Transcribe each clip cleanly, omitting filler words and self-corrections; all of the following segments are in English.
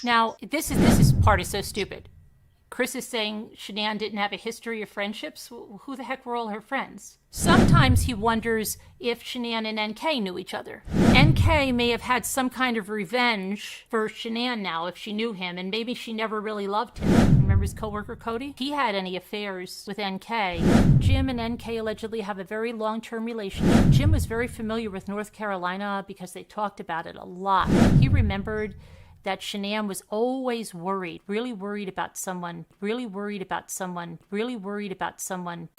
Now, this part is so stupid. Chris is saying Shanann didn't have a history of friendships. Who the heck were all her friends? Sometimes he wonders if Shanann and NK knew each other. NK may have had some kind of revenge for Shanann now if she knew him, and maybe she never really loved him. Remember his coworker Cody? He had any affairs with NK. Jim and NK allegedly have a very long-term relationship. Jim was very familiar with North Carolina because they talked about it a lot. He remembered that Shanann was always worried, really worried about someone, really worried about someone, really worried about someone.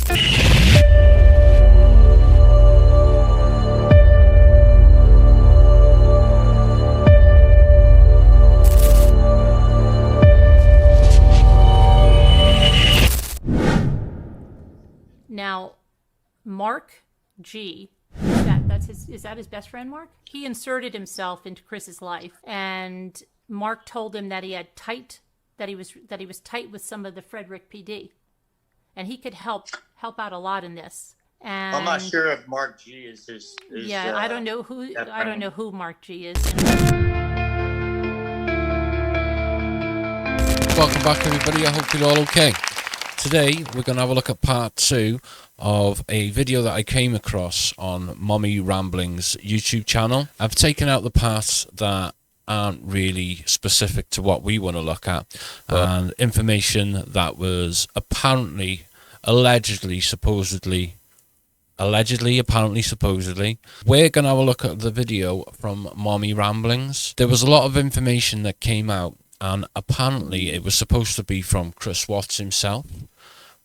Now, Mark G. Is that his best friend, Mark? He inserted himself into Chris's life, and Mark told him that he was tight with some of the Frederick PD, and he could help out a lot in this. And I'm not sure if Mark G is yeah, I don't know who Mark G is. Welcome back, everybody. I hope you're all okay. Today we're going to have a look at part 2 of a video that I came across on Mommy Rambling's YouTube channel. I've taken out the parts that aren't really specific to what we want to look at, and information that was apparently, supposedly. We're going to have a look at the video from Mommy Ramblings. There was a lot of information that came out, and apparently it was supposed to be from Chris Watts himself,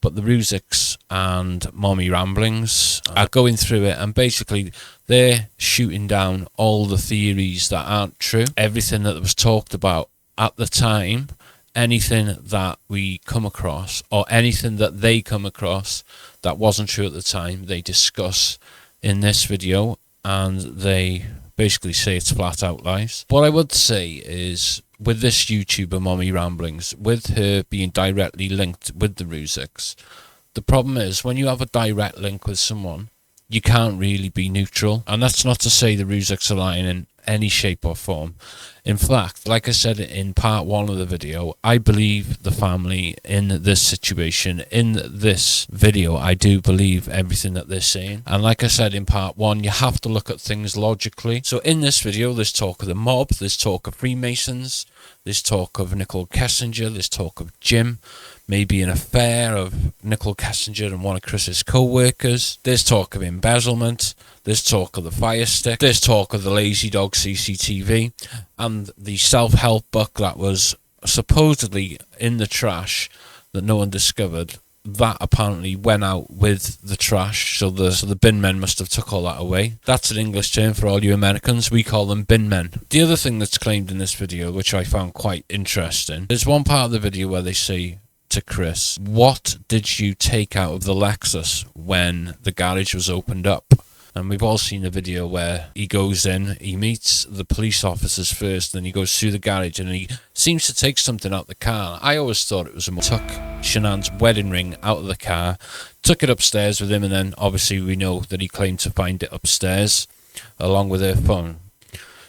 but the Rzuceks and Mommy Ramblings are going through it, and basically they're shooting down all the theories that aren't true. Everything that was talked about at the time, anything that we come across, or anything that they come across that wasn't true at the time, they discuss in this video, and they basically say it's flat out lies. What I would say is, with this YouTuber, Mommy Ramblings, with her being directly linked with the Rzuceks, the problem is when you have a direct link with someone, you can't really be neutral. And that's not to say the Rzuceks are lying in any shape or form. In fact, like I said in part 1 of the video, I believe the family in this situation. In this video, I do believe everything that they're saying. And like I said in part 1, you have to look at things logically. So in this video, there's talk of the mob, there's talk of Freemasons, there's talk of Nicole Kessinger, there's talk of Jim, maybe an affair of Nicole Kessinger and one of Chris's co-workers. There's talk of embezzlement. There's talk of the fire stick. There's talk of the Lazy Dog CCTV. And the self-help book that was supposedly in the trash that no one discovered, that apparently went out with the trash, so the bin men must have took all that away. That's an English term for all you Americans. We call them bin men. The other thing that's claimed in this video, which I found quite interesting, there's one part of the video where they say to Chris, "What did you take out of the Lexus when the garage was opened up?" And we've all seen the video where he goes in, he meets the police officers first, then he goes through the garage and he seems to take something out the car. I always thought it was took Shanann's wedding ring out of the car, took it upstairs with him, and then obviously we know that he claimed to find it upstairs along with her phone.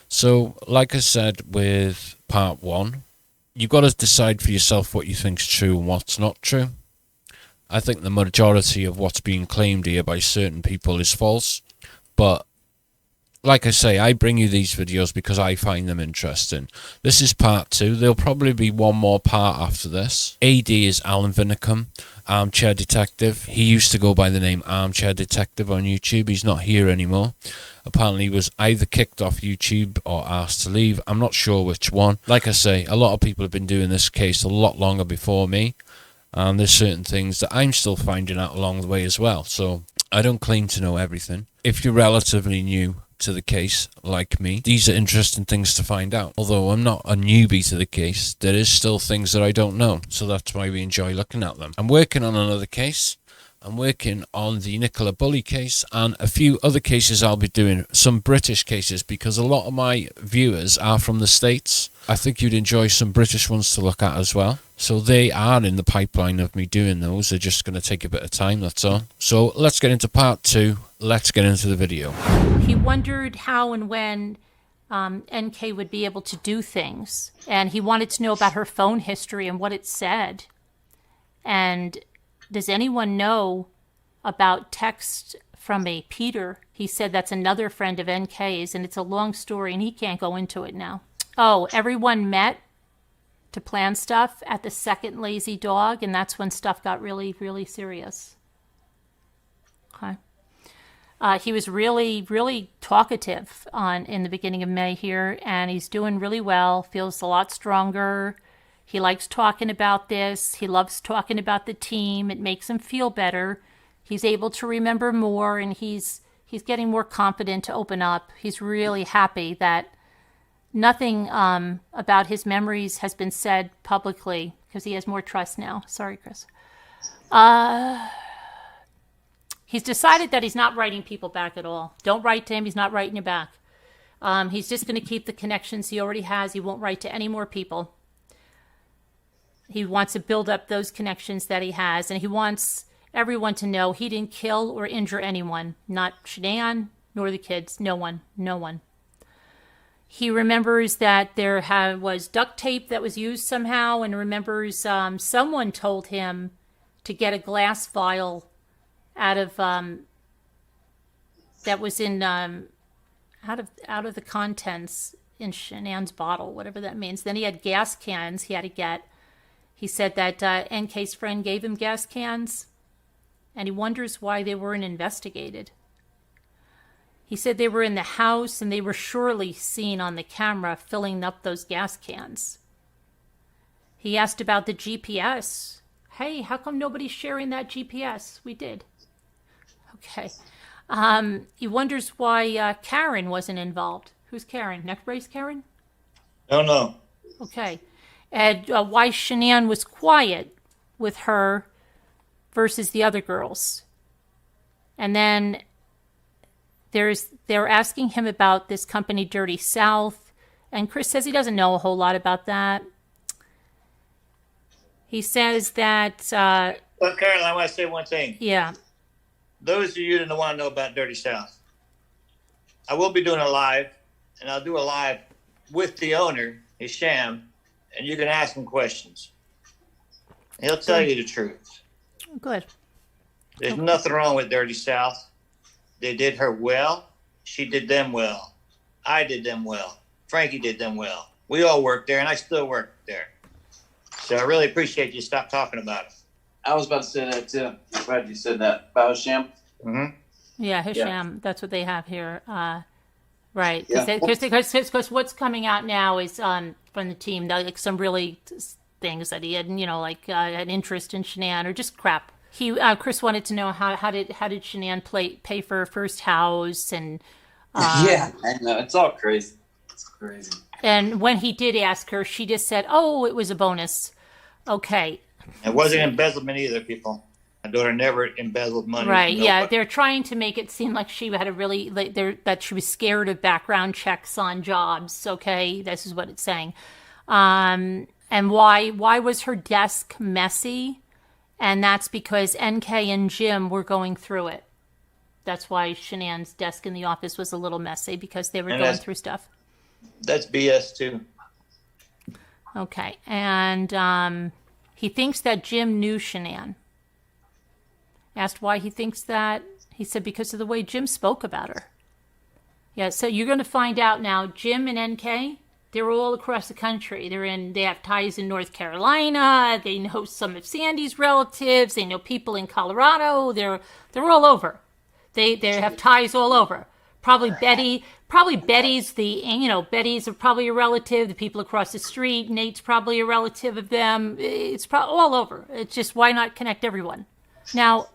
So, like I said with part 1, you've got to decide for yourself what you think's true and what's not true. I think the majority of what's being claimed here by certain people is false. But, like I say, I bring you these videos because I find them interesting. This is part 2. There'll probably be one more part after this. AD is Alan Vinicum, Armchair Detective. He used to go by the name Armchair Detective on YouTube. He's not here anymore. Apparently he was either kicked off YouTube or asked to leave. I'm not sure which one. Like I say, a lot of people have been doing this case a lot longer before me. And there's certain things that I'm still finding out along the way as well. So I don't claim to know everything. If you're relatively new to the case, like me, these are interesting things to find out. Although I'm not a newbie to the case, there is still things that I don't know. So that's why we enjoy looking at them. I'm working on another case. I'm working on the Nicola Bully case and a few other cases I'll be doing. Some British cases, because a lot of my viewers are from the States. I think you'd enjoy some British ones to look at as well. So they are in the pipeline of me doing those. They're just going to take a bit of time, that's all. So let's get into part 2. Let's get into the video. He wondered how and when NK would be able to do things. And he wanted to know about her phone history and what it said. And does anyone know about text from a Peter? He said that's another friend of NK's, and it's a long story, and he can't go into it now. Oh, everyone met to plan stuff at the second Lazy Dog, and that's when stuff got really, really serious. Okay. He was really, really talkative in the beginning of May here, and he's doing really well, feels a lot stronger. He likes talking about this. He loves talking about the team. It makes him feel better. He's able to remember more, and he's getting more confident to open up. He's really happy that nothing about his memories has been said publicly because he has more trust now. Sorry, Chris. He's decided that he's not writing people back at all. Don't write to him. He's not writing you back. He's just going to keep the connections he already has. He won't write to any more people. He wants to build up those connections that he has, and he wants everyone to know he didn't kill or injure anyone. Not Shanann, nor the kids. No one. No one. He remembers that there was duct tape that was used somehow, and remembers someone told him to get a glass vial out of that was in out of the contents in Shanann's bottle, whatever that means. Then he had gas cans he had to get. He said that NK's friend gave him gas cans, and he wonders why they weren't investigated. He said they were in the house, and they were surely seen on the camera filling up those gas cans. He asked about the GPS. Hey, how come nobody's sharing that GPS? We did. Okay. He wonders why Karen wasn't involved. Who's Karen? Neck brace Karen? No. Okay. And why Shanann was quiet with her versus the other girls. And then they're asking him about this company, Dirty South, and Chris says he doesn't know a whole lot about that. He says that... Well, Carol, I want to say one thing. Yeah. Those of you that don't want to know about Dirty South, I will be doing a live, and I'll do a live with the owner, Hisham, and you can ask him questions. He'll tell you the truth. Good. There's nothing wrong with Dirty South. They did her well. She did them well. I did them well. Frankie did them well. We all worked there, and I still work there. So I really appreciate you stop talking about it. I was about to say that too. I'm glad you said that about Hisham. Mm-hmm. Yeah, Hisham. Yeah. That's what they have here. Right. Because what's coming out now is from the team, like some really things that he had, like an interest in Shanann or just crap. Chris wanted to know how did Shanann pay for her first house and. Yeah, I know. It's all crazy. It's crazy. And when he did ask her, she just said, "Oh, it was a bonus." Okay. It wasn't embezzlement either, people. My daughter never embezzled money. Right, yeah. They're trying to make it seem like she had that she was scared of background checks on jobs, okay? This is what it's saying. And why was her desk messy? And that's because NK and Jim were going through it. That's why Shanann's desk in the office was a little messy, because they were going through stuff. That's BS too. Okay, and he thinks that Jim knew Shanann. Asked why he thinks that, he said because of the way Jim spoke about her. Yeah, so you're going to find out now. Jim and NK, they're all across the country. They have ties in North Carolina. They know some of Sandy's relatives. They know people in Colorado. They're all over. They have ties all over. Probably Betty's Betty's probably a relative. The people across the street, Nate's probably a relative of them. It's all over. It's just, why not connect everyone? Now,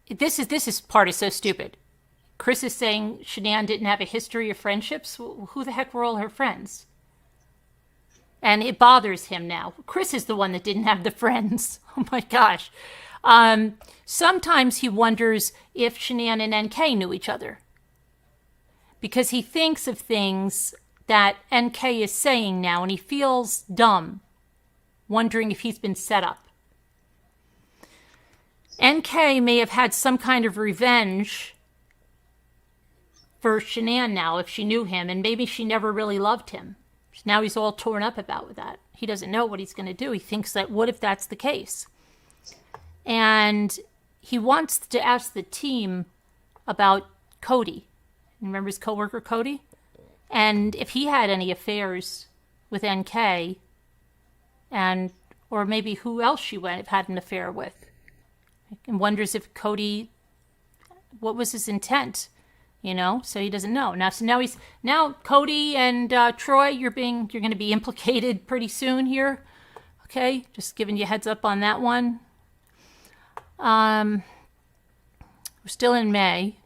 this part is so stupid. Chris is saying Shanann didn't have a history of friendships. Who the heck were all her friends? And it bothers him now. Chris is the one that didn't have the friends. Oh my gosh. Sometimes he wonders if Shanann and NK knew each other, because he thinks of things that NK is saying now, and he feels dumb, wondering if he's been set up. NK may have had some kind of revenge for Shanann now if she knew him, and maybe she never really loved him. Now he's all torn up about that. He doesn't know what he's going to do. He thinks that, what if that's the case? And he wants to ask the team about Cody. Remember his coworker Cody? And if he had any affairs with NK, and or maybe who else she had an affair with. And wonders if Cody, what was his intent? You know, so he doesn't know. Now Cody and Troy, you're going to be implicated pretty soon here. Okay, just giving you a heads up on that one. We're still in May.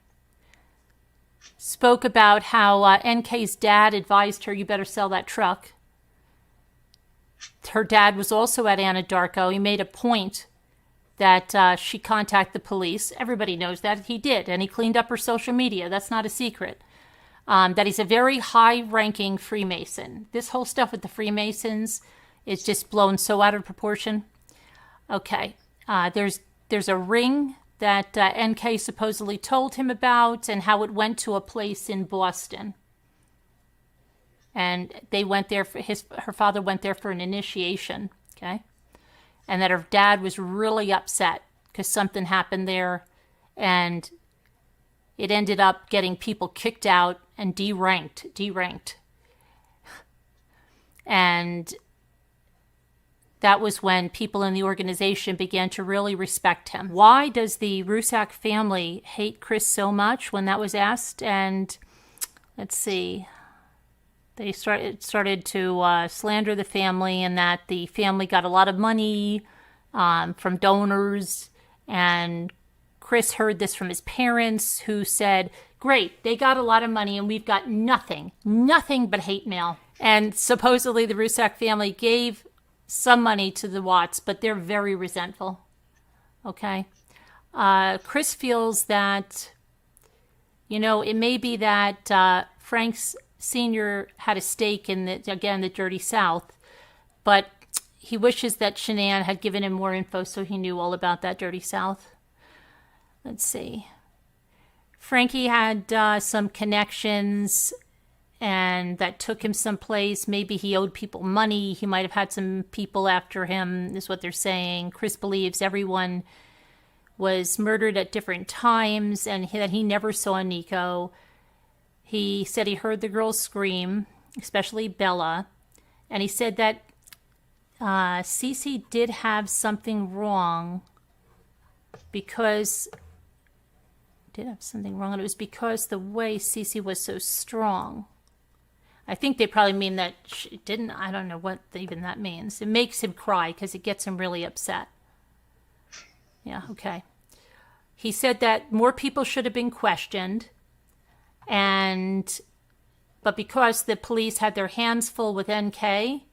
Spoke about how NK's dad advised her, you better sell that truck. Her dad was also at Anadarko. He made a point that she contact the police. Everybody knows that. He did, and he cleaned up her social media. That's not a secret. That he's a very high-ranking Freemason. This whole stuff with the Freemasons is just blown so out of proportion. Okay, there's a ring that NK supposedly told him about, and how it went to a place in Boston. And they went there her father went there for an initiation, okay? And that her dad was really upset because something happened there, and it ended up getting people kicked out and deranked. And that was when people in the organization began to really respect him. Why does the Rzuceks family hate Chris so much when that was asked? And let's see. They started to slander the family, and that the family got a lot of money from donors. And Chris heard this from his parents, who said, great, they got a lot of money and we've got nothing but hate mail. And supposedly the Rzuceks family gave some money to the Watts, but they're very resentful. Okay? Chris feels that, it may be that Frank's Sr. had a stake in the Dirty South, but he wishes that Shanann had given him more info so he knew all about that Dirty South. Let's see. Frankie had some connections, and that took him someplace. Maybe he owed people money. He might have had some people after him, is what they're saying. Chris believes everyone was murdered at different times, and that he never saw Nico. He said he heard the girls scream, especially Bella. And he said that Cece did have something wrong because... and it was because the way Cece was so strong. I think they probably mean that she didn't. I don't know what even that means. It makes him cry because it gets him really upset. Yeah, okay. He said that more people should have been questioned, but because the police had their hands full with NK,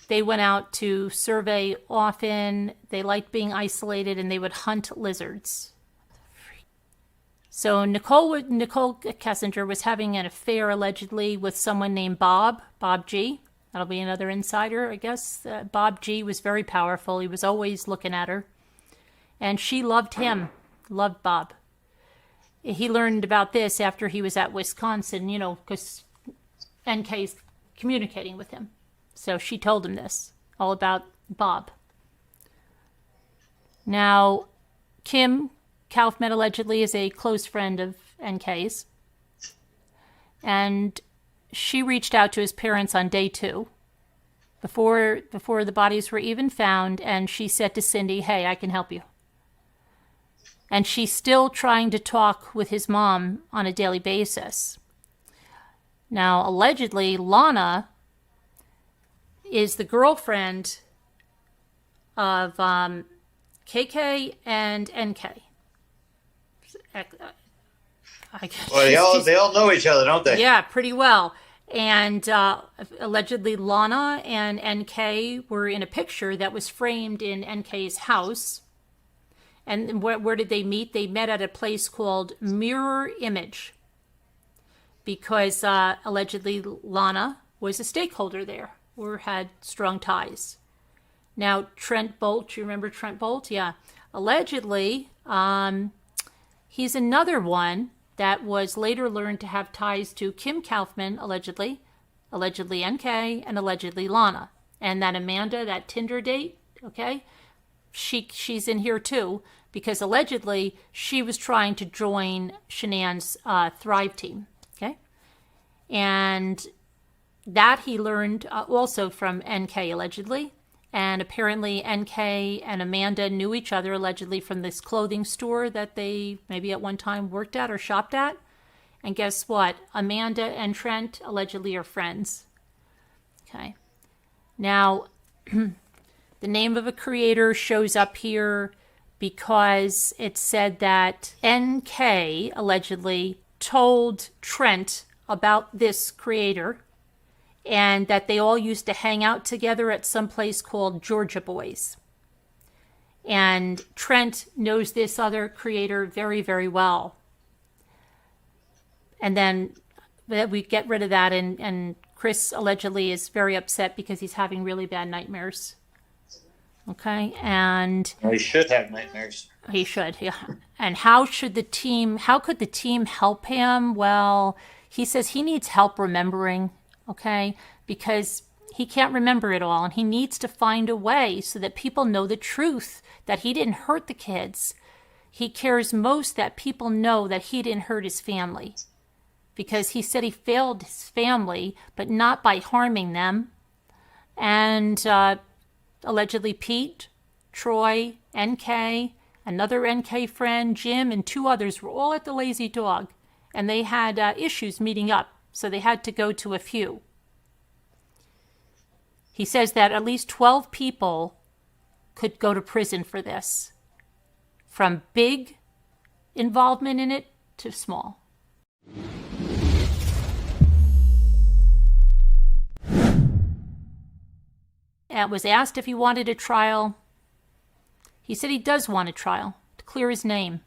they went out to survey often. They liked being isolated, and they would hunt lizards. So Nicole Kessinger was having an affair allegedly with someone named Bob G. That'll be another insider, I guess. Bob G was very powerful. He was always looking at her. And she loved him, loved Bob. He learned about this after he was at Wisconsin, because NK's communicating with him. So she told him this, all about Bob. Now, Kim Kaufman allegedly is a close friend of NK's. And she reached out to his parents on day 2, before the bodies were even found, and she said to Cindy, hey, I can help you. And she's still trying to talk with his mom on a daily basis. Now, allegedly, Lana is the girlfriend of KK and NK. Well, they all know each other, don't they? Yeah, pretty well. And allegedly Lana and NK were in a picture that was framed in NK's house. And where did they meet? They met at a place called Mirror Image, because allegedly Lana was a stakeholder there or had strong ties. Now, Trent Bolt, you remember Trent Bolt? Yeah. Allegedly, he's another one that was later learned to have ties to Kim Kaufman, allegedly NK, and allegedly Lana. And that Amanda, that Tinder date, okay, she's in here too, because allegedly she was trying to join Shanann's Thrive team, okay? And that he learned also from NK, allegedly. And apparently NK and Amanda knew each other, allegedly, from this clothing store that they maybe at one time worked at or shopped at. And guess what? Amanda and Trent allegedly are friends. Okay. Now, the name of a creator shows up here because it said that NK allegedly told Trent about this creator, and that they all used to hang out together at some place called Georgia Boys. And Trent knows this other creator very, very well. And then we get rid of that, and Chris allegedly is very upset because he's having really bad nightmares. Okay, and Well, he should have nightmares. he should, yeah. And how could the team help him? Well, he says he needs help remembering, okay, because he can't remember it all, and he needs to find a way so that people know the truth, that he didn't hurt the kids. He cares most that people know that he didn't hurt his family, because he said he failed his family, but not by harming them. And allegedly Pete, Troy, NK, another NK friend, Jim, and 2 others were all at the Lazy Dog, and they had issues meeting up, so they had to go to a few. He says that at least 12 people could go to prison for this, from big involvement in it to small. And was asked if he wanted a trial. He said he does want a trial to clear his name,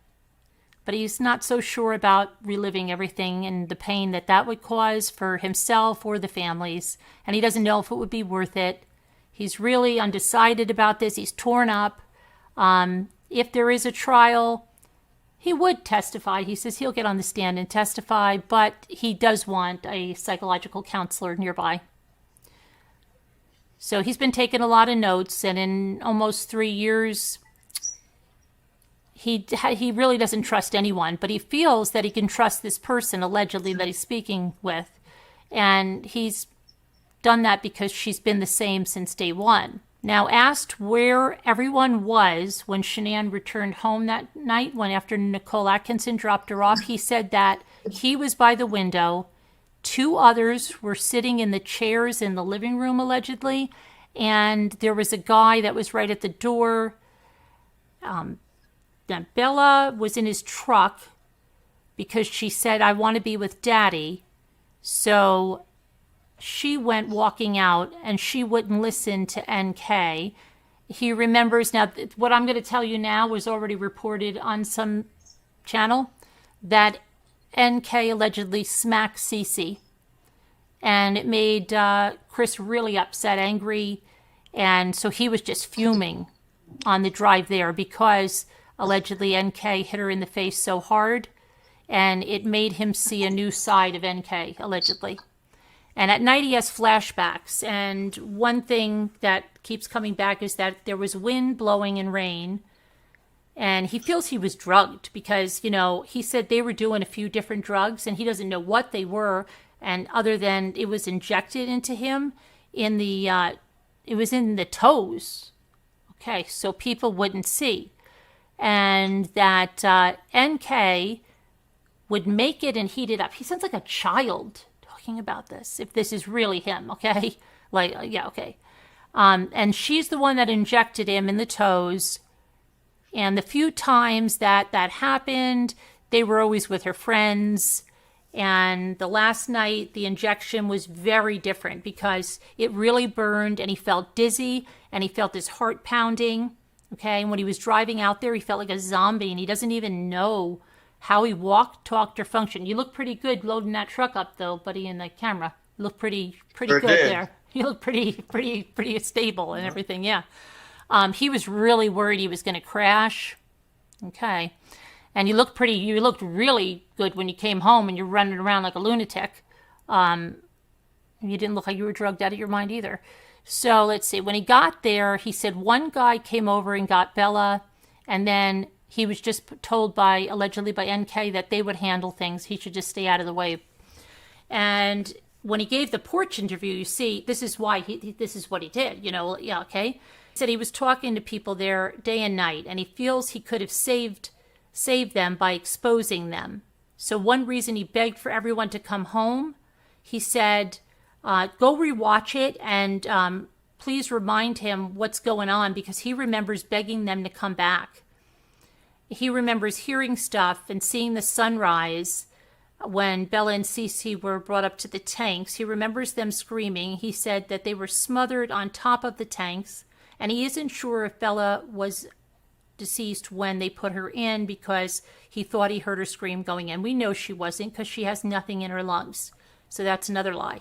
but he's not so sure about reliving everything and the pain that that would cause for himself or the families, and he doesn't know if it would be worth it. He's really undecided about this. He's torn up. If there is a trial, he would testify. He says he'll get on the stand and testify, but he does want a psychological counselor nearby. So he's been taking a lot of notes, and in almost 3 years, he really doesn't trust anyone, but he feels that he can trust this person, allegedly, that he's speaking with. And he's done that because she's been the same since day one. Now, asked where everyone was when Shanann returned home that night, when after Nicole Atkinson dropped her off, he said that he was by the window. 2 others were sitting in the chairs in the living room, allegedly, and there was a guy that was right at the door. Then Bella was in his truck because she said, "I want to be with Daddy." So she went walking out, and she wouldn't listen to NK. He remembers, now what I'm going to tell you now was already reported on some channel, that NK allegedly smacked Cece. And it made Chris really upset, angry. And so he was just fuming on the drive there because allegedly NK hit her in the face so hard. And it made him see a new side of NK, allegedly. And at night he has flashbacks. And one thing that keeps coming back is that there was wind blowing and rain. And he feels he was drugged because, he said they were doing a few different drugs and he doesn't know what they were. And other than it was injected into him it was in the toes. Okay, so people wouldn't see. And that NK would make it and heat it up. He sounds like a child talking about this, if this is really him, okay? Okay. And she's the one that injected him in the toes. And the few times that happened, they were always with her friends. And the last night, the injection was very different because it really burned and he felt dizzy and he felt his heart pounding. Okay, and when he was driving out there, he felt like a zombie and he doesn't even know how he walked, talked, or functioned. You look pretty good loading that truck up, though, buddy, in the camera. You look pretty good there. You look pretty stable and everything, yeah. He was really worried he was going to crash. Okay. And you looked really good when you came home and you're running around like a lunatic. You didn't look like you were drugged out of your mind either. So let's see. When he got there, he said one guy came over and got Bella, and then he was just told allegedly by NK that they would handle things. He should just stay out of the way. And when he gave the porch interview, you see, this is why this is what he did, yeah, okay. He said he was talking to people there day and night, and he feels he could have saved them by exposing them. So one reason he begged for everyone to come home, he said, go rewatch it and please remind him what's going on, because he remembers begging them to come back. He remembers hearing stuff and seeing the sunrise when Bella and Cece were brought up to the tanks. He remembers them screaming. He said that they were smothered on top of the tanks, and he isn't sure if Bella was deceased when they put her in, because he thought he heard her scream going in. We know she wasn't, because she has nothing in her lungs. So that's another lie.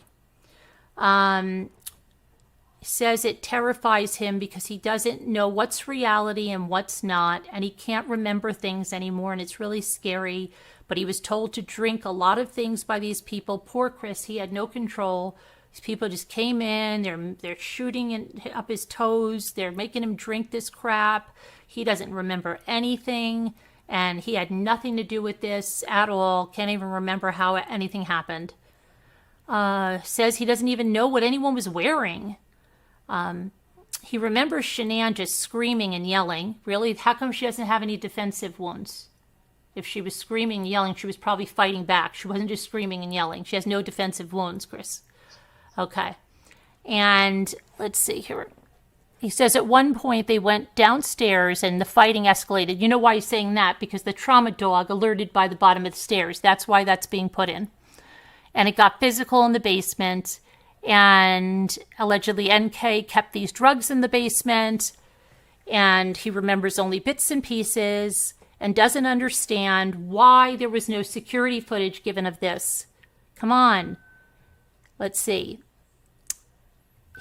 Says it terrifies him because he doesn't know what's reality and what's not, and he can't remember things anymore, and it's really scary. But he was told to drink a lot of things by these people. Poor Chris, he had no control. These people just came in, they're shooting up his toes, they're making him drink this crap. He doesn't remember anything, and he had nothing to do with this at all. Can't even remember how anything happened. Says he doesn't even know what anyone was wearing. He remembers Shanann just screaming and yelling. Really? How come she doesn't have any defensive wounds? If she was screaming and yelling, she was probably fighting back. She wasn't just screaming and yelling. She has no defensive wounds, Chris. Okay. And let's see here. He says at one point they went downstairs and the fighting escalated. You know why he's saying that? Because the trauma dog alerted by the bottom of the stairs. That's why that's being put in. And it got physical in the basement, and allegedly NK kept these drugs in the basement, and he remembers only bits and pieces and doesn't understand why there was no security footage given of this. Come on. Let's see.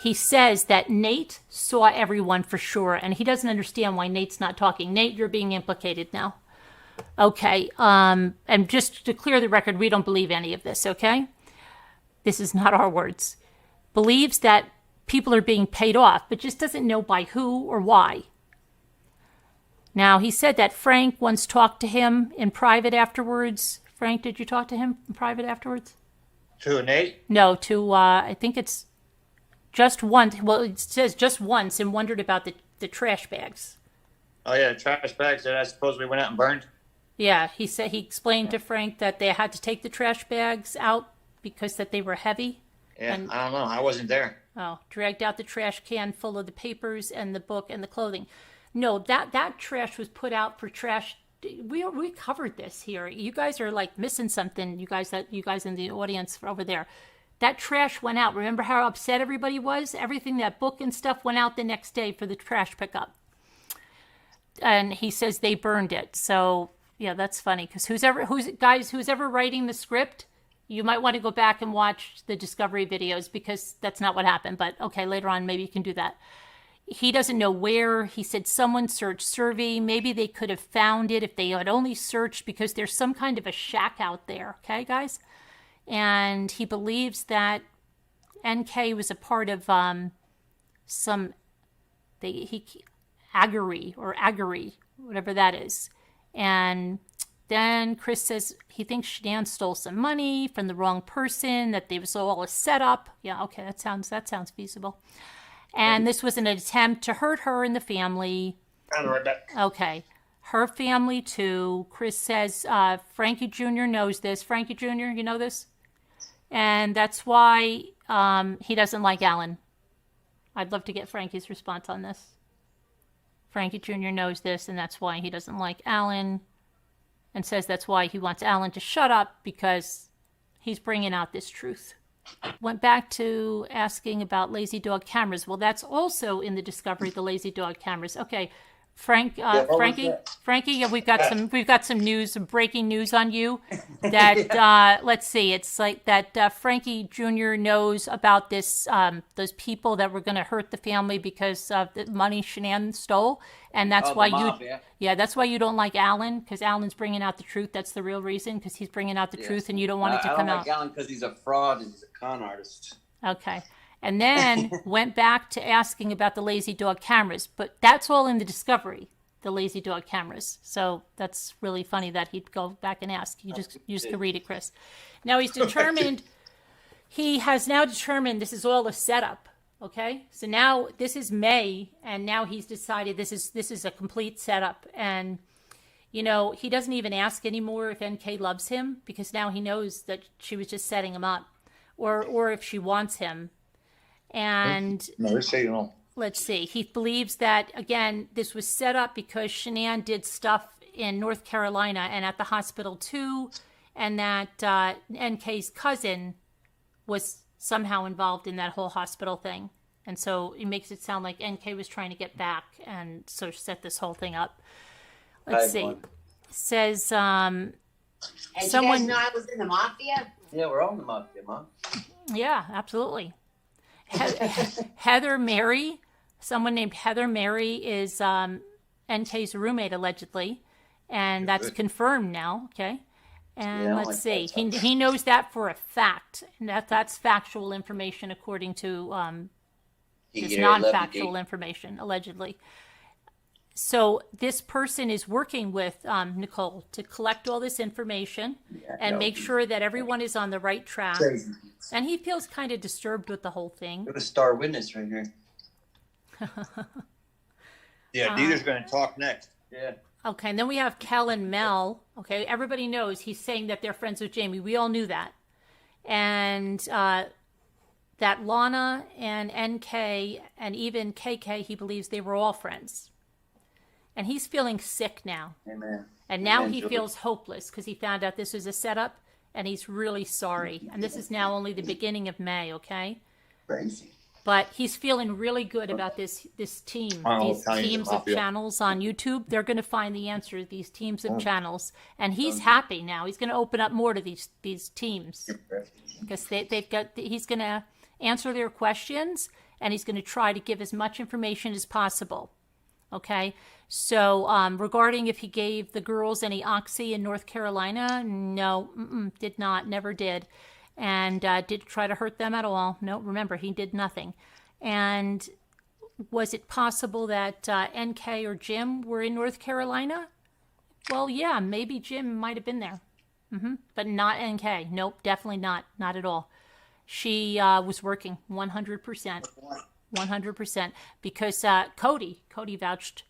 He says that Nate saw everyone for sure, and he doesn't understand why Nate's not talking. Nate, you're being implicated now. Okay, and just to clear the record, we don't believe any of this, okay? This is not our words. Believes that people are being paid off, but just doesn't know by who or why. Now, he said that Frank once talked to him in private afterwards. Frank, did you talk to him in private afterwards? To Nate? No, I think it's just once. Well, it says just once, and wondered about the trash bags. Oh, yeah, the trash bags that I supposedly went out and burned. Yeah, he said he explained to Frank that they had to take the trash bags out because that they were heavy. Yeah, I don't know. I wasn't there. Oh, dragged out the trash can full of the papers and the book and the clothing. No, that trash was put out for trash. We covered this here. You guys are like missing something. You guys in the audience over there. That trash went out. Remember how upset everybody was? Everything, that book and stuff, went out the next day for the trash pickup. And he says they burned it. So yeah, that's funny, because who's ever writing the script, you might want to go back and watch the Discovery videos, because that's not what happened. But okay, later on, maybe you can do that. He doesn't know where. He said someone searched Survey. Maybe they could have found it if they had only searched, because there's some kind of a shack out there. Okay, guys? And he believes that NK was a part of Aggery, whatever that is. And then Chris says he thinks Shanann stole some money from the wrong person, that they was all a setup. Yeah, okay, that sounds feasible. And this was an attempt to hurt her and the family. Okay. Her family too. Chris says Frankie Jr. knows this. Frankie Jr., you know this? And that's why he doesn't like Alan. I'd love to get Frankie's response on this. Frankie Jr. knows this, and that's why he doesn't like Alan, and says that's why he wants Alan to shut up, because he's bringing out this truth. Went back to asking about lazy dog cameras. Well, that's also in the Discovery, the lazy dog cameras. Okay, Frankie, yeah, we've got some news, some breaking news on you. That let's see, it's like that Frankie Jr. knows about this those people that were going to hurt the family because of the money Shanann stole, and that's why that's why you don't like Alan, because Alan's bringing out the truth. That's the real reason, because he's bringing out the truth, and you don't want it to come out. I don't like Alan because he's a fraud and he's a con artist. Okay. And then went back to asking about the lazy dog cameras, but that's all in the discovery, the lazy dog cameras. So that's really funny that he'd go back and ask. You just can read it, Chris. Now he has now determined this is all a setup. Okay, so now this is May, and now he's decided this is a complete setup, and he doesn't even ask anymore if NK loves him, because now he knows that she was just setting him up, or if she wants him. And let's see, he believes that, again, this was set up because Shanann did stuff in North Carolina and at the hospital too, and that NK's cousin was somehow involved in that whole hospital thing. And so it makes it sound like NK was trying to get back and so set this whole thing up. Let's see. It says someone... you guys know I was in the mafia? Yeah, we're all in the mafia, Mom. Yeah, absolutely. Heather Mary, someone named Heather Mary is NK's roommate, allegedly, and that's confirmed now. Okay, and let's see, he knows that for a fact, and that's factual information according to this non-factual information, allegedly. So this person is working with Nicole to collect all this information and make sure that everyone is on the right track. And he feels kind of disturbed with the whole thing. You're a star witness right here. Yeah, Dieter's going to talk next. Yeah. Okay, and then we have Kel and Mel. Okay, everybody knows he's saying that they're friends with Jamie. We all knew that. And that Lana and NK and even KK, he believes they were all friends. And he's feeling sick now. Amen. And now he feels hopeless because he found out this was a setup, and he's really sorry. And this is now only the beginning of May, okay? Crazy. But he's feeling really good about this team, these teams of channels on YouTube. They're going to find the answer to these teams of channels. And he's happy now. He's going to open up more to these teams. Because he's going to answer their questions, and he's going to try to give as much information as possible. Okay, so regarding if he gave the girls any oxy in North Carolina, no, did not, never did. And did try to hurt them at all. No, remember, he did nothing. And was it possible that NK or Jim were in North Carolina? Well, yeah, maybe Jim might have been there. But not NK. Nope, definitely not. Not at all. She was working 100%. 100%, because Cody vouched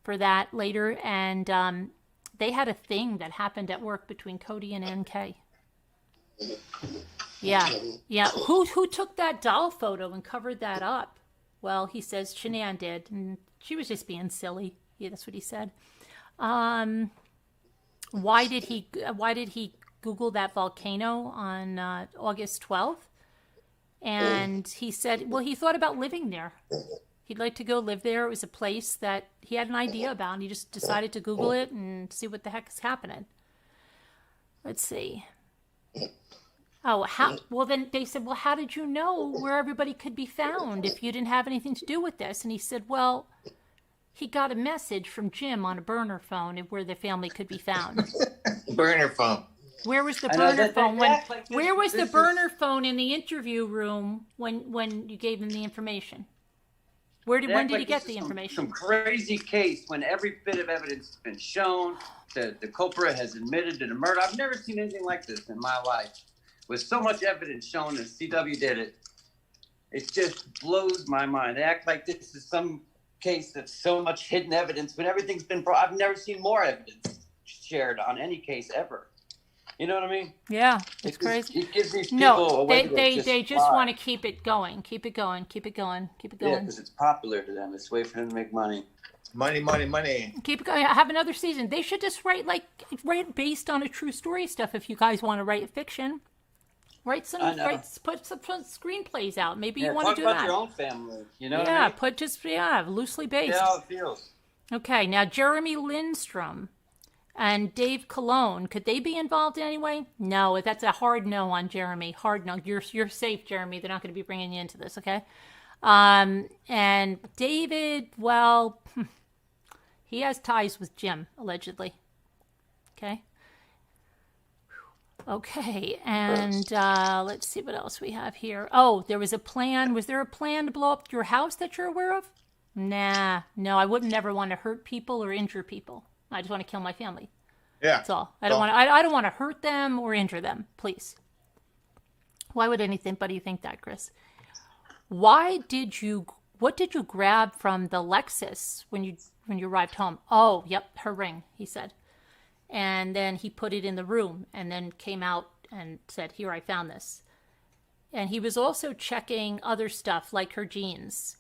for that later, and they had a thing that happened at work between Cody and NK. Yeah. Who took that doll photo and covered that up? Well, he says Shanann did, and she was just being silly. Yeah, that's what he said. Why did he Google that volcano on August 12th? And he said, well, he thought about living there. He'd like to go live there. It was a place that he had an idea about, and he just decided to Google it and see what the heck is happening. Let's see. Oh, well, then they said, well, how did you know where everybody could be found if you didn't have anything to do with this? And he said, well, he got a message from Jim on a burner phone where the family could be found. Burner phone. Where was the burner phone? Where was the burner phone in the interview room when you gave him the information? When did he get the information? Some crazy case when every bit of evidence has been shown. The culprit has admitted to the murder. I've never seen anything like this in my life. With so much evidence shown that CW did it, it just blows my mind. They act like this is some case that's so much hidden evidence when everything's been brought. I've never seen more evidence shared on any case ever. You know what I mean? Yeah, it's crazy. It gives these people a way they just want to keep it going. Yeah, because it's popular to them. It's a way for them to make money. Money. Keep it going. Have another season. They should just write based on a true story stuff. If you guys want to write fiction, put some screenplays out. Maybe you want to do that. Talk about your own family. You know? Yeah, what I mean? loosely based. Yeah, how it feels. Okay, now Jeremy Lindstrom and Dave Colon, could they be involved in any way? No, that's a hard no on Jeremy. Hard no. You're safe, Jeremy. They're not going to be bringing you into this, okay? And David, well, he has ties with Jim, allegedly. Okay. Okay, and let's see what else we have here. Oh, there was a plan. Was there a plan to blow up your house that you're aware of? Nah, no, I wouldn't never want to hurt people or injure people. I just want to kill my family. Yeah. That's all. I don't want to hurt them or injure them, please. Why would anybody think that, Chris? What did you grab from the Lexus when you arrived home? Oh, yep, her ring, he said. And then he put it in the room and then came out and said, "Here, I found this." And he was also checking other stuff like her jeans.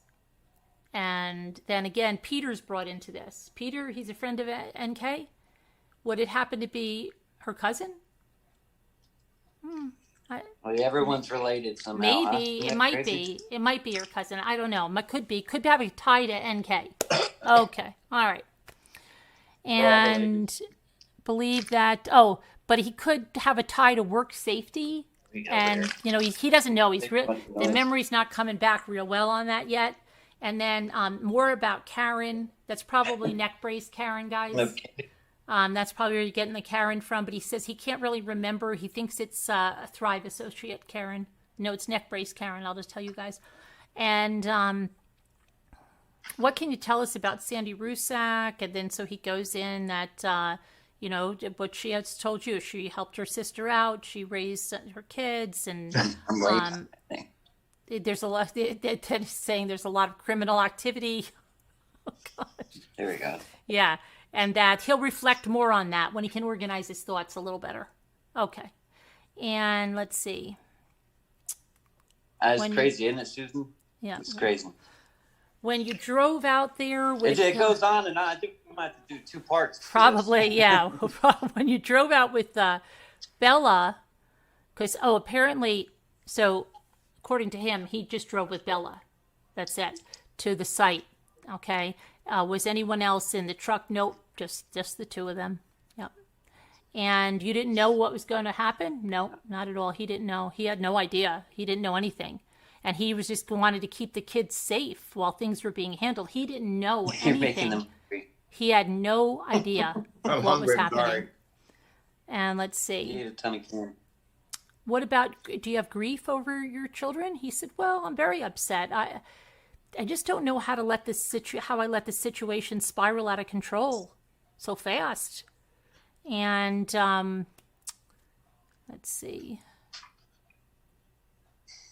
And then again, Peter's brought into this. Peter, he's a friend of NK. Would it happen to be her cousin? Everyone's related somehow. Maybe. It might be. It might be her cousin. I don't know. It could be. Could have a tie to NK. Okay. All right. And believe that. Oh, but he could have a tie to work safety. And, he doesn't know. The memory's not coming back real well on that yet. And then more about Karen. That's probably neck brace Karen, guys. That's probably where you're getting the Karen from. But he says he can't really remember. He thinks it's a Thrive associate Karen. No, it's neck brace Karen. I'll just tell you guys. And what can you tell us about Sandy Rzuceks? And then so he goes in that, what she has told you. She helped her sister out. She raised her kids. And there's a lot, they're saying there's a lot of criminal activity. Oh, gosh. There we go. Yeah. And that he'll reflect more on that when he can organize his thoughts a little better. Okay. And let's see. That's crazy, isn't it, Susan? Yeah. It's crazy. When you drove out there with... It goes on and on. I think we might have to do 2 parts. Probably, yeah. When you drove out with Bella, because, apparently, so according to him, he just drove with Bella. That's it. To the site. Okay. Was anyone else in the truck? Nope. Just the 2 of them. Yep. And you didn't know what was going to happen? No, not at all. He didn't know. He had no idea. He didn't know anything. And he was just wanted to keep the kids safe while things were being handled. He didn't know anything. You're making them hungry. He had no idea what was happening. Sorry. And let's see. You need a ton of corn. What about, do you have grief over your children? He said, well, I'm very upset. I just don't know how to let this situation spiral out of control so fast. And let's see.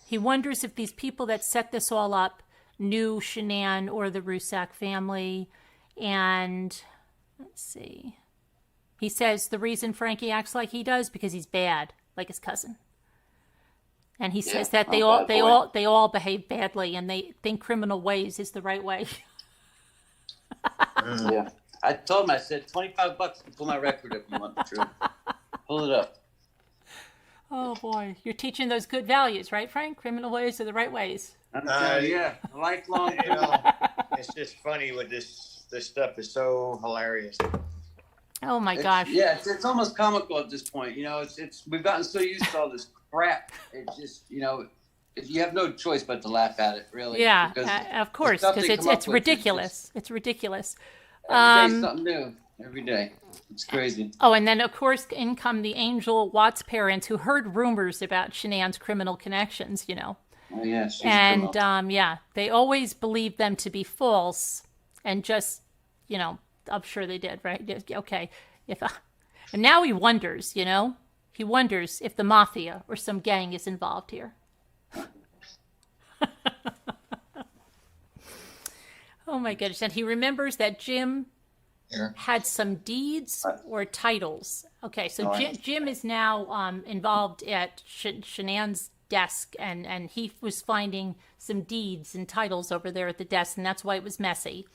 He wonders if these people that set this all up knew Shanann or the Rzuceks family. And let's see. He says the reason Frankie acts like he does because he's bad, like his cousin. And he says that they all behave badly and they think criminal ways is the right way. Yeah. I told him, I said, $25 to pull my record if you want the truth. Pull it up. Oh, boy. You're teaching those good values, right, Frank? Criminal ways are the right ways. Yeah. Lifelong. It's just funny with this stuff is so hilarious. Oh, my gosh. Yeah, it's almost comical at this point. It's we've gotten so used to all this crap. It just, you have no choice but to laugh at it, really. Yeah, of course, because it's ridiculous. It's ridiculous. Every day something new. Every day. It's crazy. Oh, and then, of course, in come the Angel Watts parents who heard rumors about Shanann's criminal connections, Oh, yeah. And, they always believed them to be false and just, I'm sure they did, right? Okay. And now he wonders, he wonders if the mafia or some gang is involved here. Oh, my goodness. And he remembers that Jim had some deeds or titles. Okay, so Jim is now involved at Shanann's desk, and he was finding some deeds and titles over there at the desk, and that's why it was messy.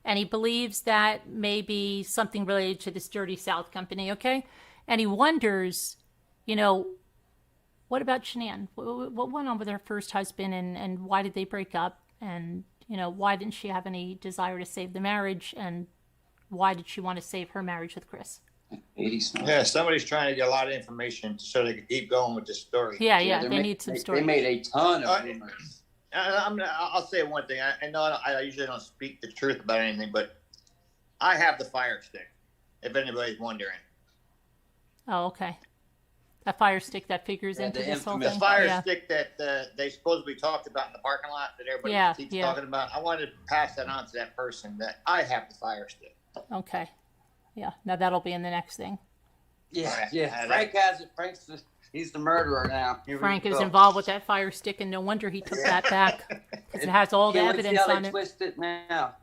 And he believes that may be something related to this Dirty South company, okay? And he wonders, what about Shanann? What went on with her first husband, and why did they break up? And, why didn't she have any desire to save the marriage? And why did she want to save her marriage with Chris? 80s. Yeah, somebody's trying to get a lot of information so they can keep going with the story. Yeah, they need some story. They made a ton of rumors. I'll say one thing. I know I usually don't speak the truth about anything, but I have the fire stick, if anybody's wondering. Oh, okay. That fire stick that figures into this whole thing. The fire stick that they supposedly talked about in the parking lot that everybody keeps talking about. I wanted to pass that on to that person that I have the fire stick. Okay. Yeah. Now that'll be in the next thing. Yeah. Frank has it. He's the murderer now. Frank is involved with that fire stick, and no wonder he took that back. Because it has all the evidence let's see how on they it. twist it now.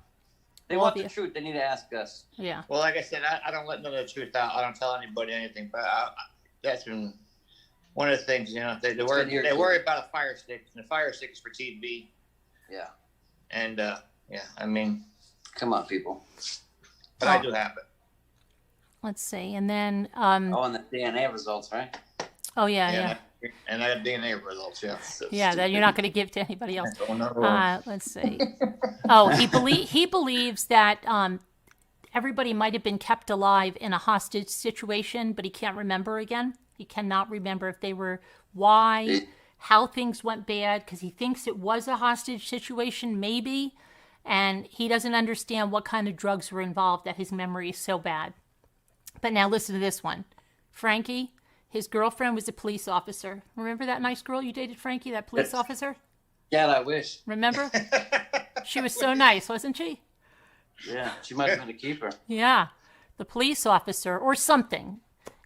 They want the truth. They need to ask us. Yeah. Well, like I said, I don't let none of the truth out. I don't tell anybody anything. But that's been one of the things, you know. They worry about a fire stick, and the fire stick is for TV. Yeah. And I mean, come on, people. But I do have it. Let's see, and then and the DNA results, right? Oh yeah. And I have DNA results, yeah. Yeah, that you're not going to give to anybody else. No. Let's see. Oh, he believes that everybody might have been kept alive in a hostage situation, but he can't remember again. He cannot remember if they were how things went bad, because he thinks it was a hostage situation, maybe, and he doesn't understand what kind of drugs were involved, that his memory is so bad. But now listen to this one. Frankie, his girlfriend was a police officer. Remember that nice girl you dated, Frankie, that police officer? Yeah, I wish. Remember? She was so nice, wasn't she? Yeah, she might have been a keeper. Yeah, the police officer or something.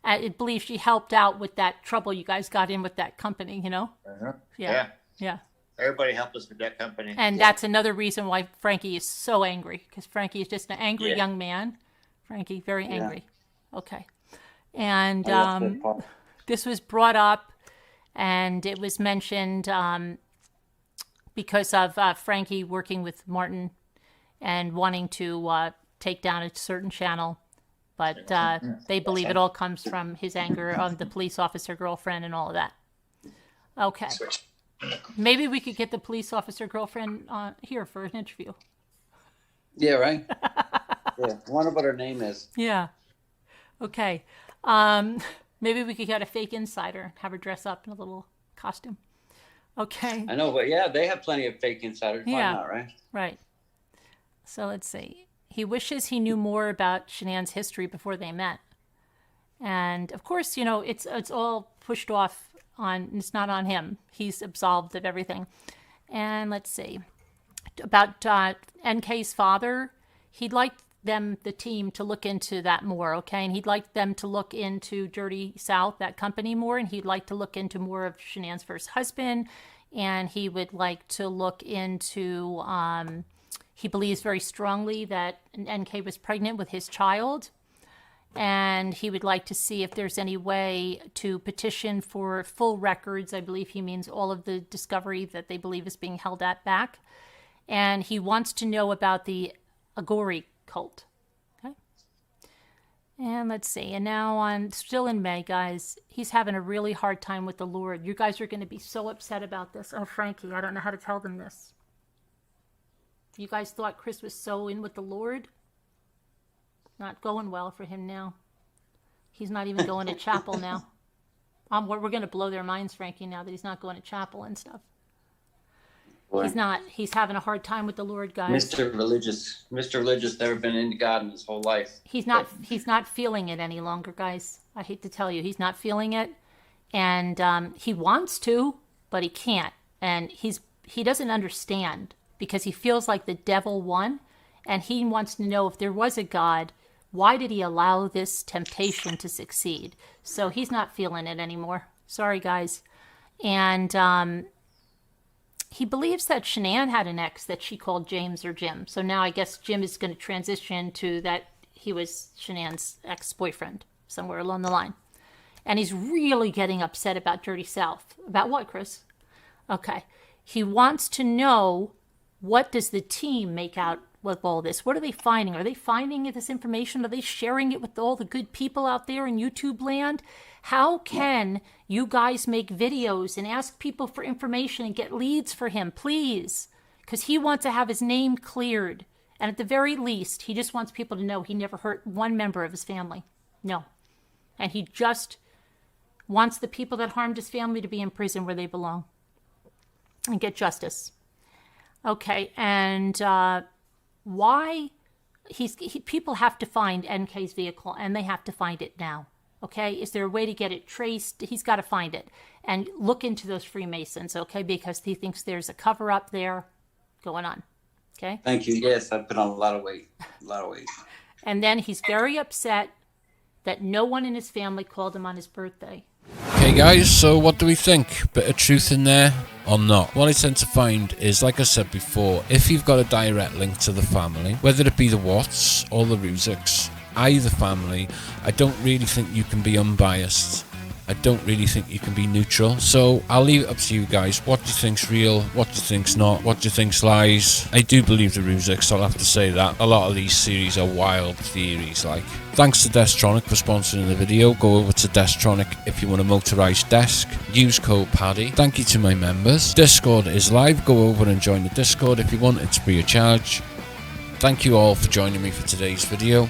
I believe she helped out with that trouble you guys got in with that company, you know? Uh-huh. Yeah. Everybody helped us with that company. And that's another reason why Frankie is so angry, because Frankie is just an angry young man. Frankie, very angry. Okay. And this was brought up, and it was mentioned because of Frankie working with Martin and wanting to take down a certain channel. But they believe it all comes from his anger on the police officer girlfriend and all of that. Okay. Maybe we could get the police officer girlfriend here for an interview. Yeah, right? Yeah, I wonder what her name is. Yeah. Okay. Maybe we could get a fake insider, have her dress up in a little costume. Okay. I know, but yeah, they have plenty of fake insiders. Why not, right? Right. So let's see. He wishes he knew more about Shanann's history before they met. And of course, you know, it's all pushed off on, it's not on him. He's absolved of everything. And let's see. About NK's father, he'd like the team to look into that more, okay? And he'd like them to look into Dirty South, that company, more, and he'd like to look into more of Shanann's first husband, and he would like to look into, he believes very strongly that NK was pregnant with his child, and he would like to see if there's any way to petition for full records. I believe he means all of the discovery that they believe is being held back. And he wants to know about the Agori cult. Okay. And let's see. And now still in May, guys, he's having a really hard time with the Lord. You guys are going to be so upset about this. Oh, Frankie, I don't know how to tell them this. You guys thought Chris was so in with the Lord? Not going well for him now. He's not even going to chapel now. We're going to blow their minds, Frankie, now that he's not going to chapel and stuff. Boy. He's not. He's having a hard time with the Lord, guys. Mr. Religious, never been into God in his whole life. He's not. He's not feeling it any longer, guys. I hate to tell you, he's not feeling it, and he wants to, but he can't, and he doesn't understand because he feels like the devil won, and he wants to know if there was a God, why did he allow this temptation to succeed? So he's not feeling it anymore. Sorry, guys, and he believes that Shanann had an ex that she called James or Jim. So now I guess Jim is going to transition to that he was Shanann's ex-boyfriend somewhere along the line. And he's really getting upset about Dirty South. About what, Chris? Okay. He wants to know, what does the team make out with all this? What are they finding? Are they finding this information? Are they sharing it with all the good people out there in YouTube land? How can you guys make videos and ask people for information and get leads for him, please? Because he wants to have his name cleared And at the very least, he just wants people to know he never hurt one member of his family. No. And he just wants the people that harmed his family to be in prison where they belong and get justice. Okay, and why people have to find NK's vehicle, and they have to find it now. Okay, is there a way to get it traced? He's got to find it and look into those Freemasons, okay, because he thinks there's a cover-up there going on. Okay. Thank you. Yes, I've put on a lot of weight. And then he's very upset that no one in his family called him on his birthday. Okay guys, so what do we think? Bit of truth in there or not? What I tend to find is, like I said before, if you've got a direct link to the family, whether it be the Watts or the Rzuceks, either family, I don't really think you can be unbiased. I don't really think you can be neutral. So I'll leave it up to you guys. What do you think's real? What do you think's not? What do you think's lies? I do believe the Rzuceks, I'll have to say that. A lot of these series are wild theories, like. Thanks to Destronic for sponsoring the video. Go over to Destronic if you want a motorised desk. Use code PADDY. Thank you to my members. Discord is live. Go over and join the Discord if you want. It's free of charge. Thank you all for joining me for today's video.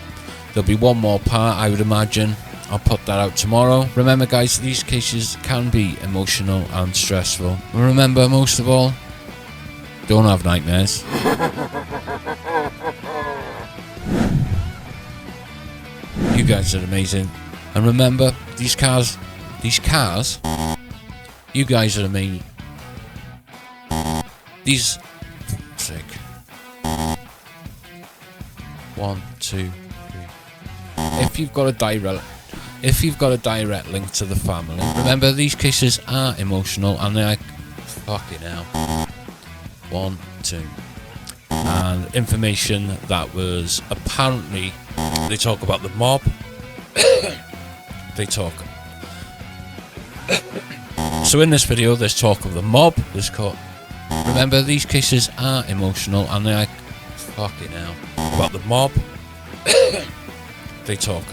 There'll be one more part, I would imagine. I'll put that out tomorrow. Remember guys, these cases can be emotional and stressful. And remember, most of all, don't have nightmares. You guys are amazing. And remember, these cars, you guys are amazing. These, sick. 1, 2, 3. If you've got a direct link to the family, remember these cases are emotional and they're like, fucking hell. 1, 2. And information that was apparently, they talk about the mob. They talk. So in this video, there's talk of the mob. Remember, these cases are emotional and they're like, fucking hell. About the mob. They talk.